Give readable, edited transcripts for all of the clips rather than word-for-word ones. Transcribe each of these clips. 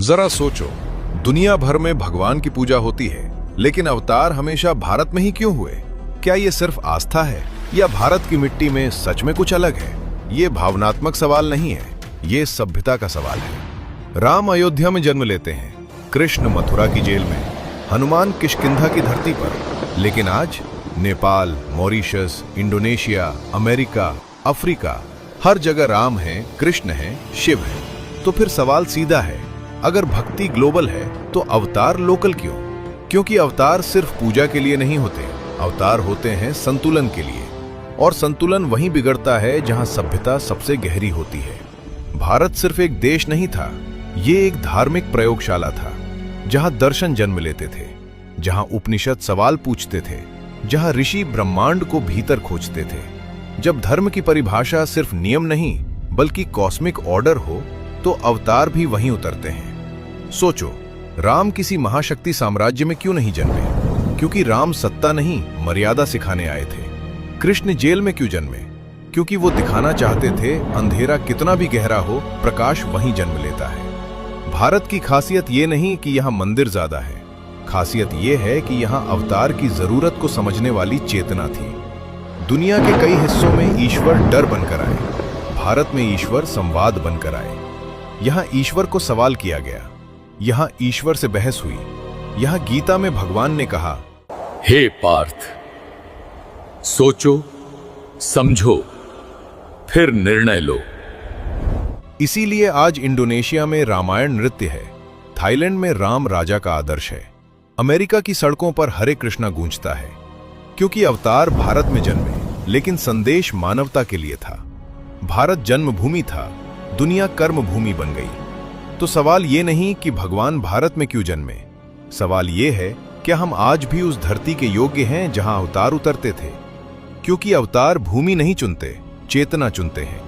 जरा सोचो, दुनिया भर में भगवान की पूजा होती है, लेकिन अवतार हमेशा भारत में ही क्यों हुए? क्या ये सिर्फ आस्था है या भारत की मिट्टी में सच में कुछ अलग है? ये भावनात्मक सवाल नहीं है, ये सभ्यता का सवाल है। राम अयोध्या में जन्म लेते हैं, कृष्ण मथुरा की जेल में, हनुमान किष्किंधा की धरती पर, लेकिन आज Nepal, Mauritius, Indonesia, America, Africa, हर जगह राम है, कृष्ण है, शिव है। तो फिर सवाल सीधा है, अगर भक्ति ग्लोबल है तो अवतार लोकल क्यों? क्योंकि अवतार सिर्फ पूजा के लिए नहीं होते, अवतार होते हैं संतुलन के लिए, और संतुलन वहीं बिगड़ता है जहां सभ्यता सबसे गहरी होती है। भारत सिर्फ एक देश नहीं था, ये एक धार्मिक प्रयोगशाला था, जहां दर्शन जन्म लेते थे, जहां उपनिषद सवाल पूछते थे, जहां ऋषि ब्रह्मांड को भीतर खोजते थे। जब धर्म की परिभाषा सिर्फ नियम नहीं बल्कि कॉस्मिक ऑर्डर हो, तो अवतार भी वहीं उतरते हैं। सोचो, राम किसी महाशक्ति साम्राज्य में क्यों नहीं जन्मे? क्योंकि राम सत्ता नहीं, मर्यादा सिखाने आए थे। कृष्ण जेल में क्यों जन्मे? क्योंकि वो दिखाना चाहते थे अंधेरा कितना भी गहरा हो, प्रकाश वहीं जन्म लेता है। भारत की खासियत ये नहीं कि यहाँ मंदिर ज्यादा है, खासियत ये है कि यहाँ अवतार की जरूरत को समझने वाली चेतना थी। दुनिया के कई हिस्सों में ईश्वर डर बनकर आए, भारत में ईश्वर संवाद बनकर आए। यहाँ ईश्वर को सवाल किया गया, यहाँ ईश्वर से बहस हुई, यहाँ गीता में भगवान ने कहा, हे पार्थ, सोचो, समझो, फिर निर्णय लो। इसीलिए आज इंडोनेशिया में रामायण नृत्य है, थाईलैंड में राम राजा का आदर्श है, अमेरिका की सड़कों पर हरे कृष्णा गूंजता है। क्योंकि अवतार भारत में जन्मे, लेकिन संदेश मानवता के लिए था। भारत जन्मभूमि था, दुनिया कर्मभूमि बन गई। तो सवाल ये नहीं कि भगवान भारत में क्यों जन्मे, सवाल ये है क्या हम आज भी उस धरती के योग्य हैं जहां अवतार उतरते थे? क्योंकि अवतार भूमि नहीं चुनते, चेतना चुनते हैं।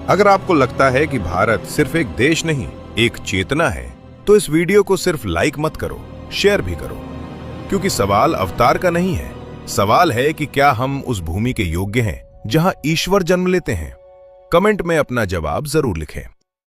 अगर आपको लगता है कि भारत सिर्फ एक देश नहीं, एक चेतना है, तो इस वीडियो को सिर्फ लाइक मत करो, शेयर भी करो। क्योंकि सवाल अवतार का नहीं है, सवाल है कि क्या हम उस भूमि के योग्य हैं जहां ईश्वर जन्म लेते हैं। कमेंट में अपना जवाब जरूर लिखें।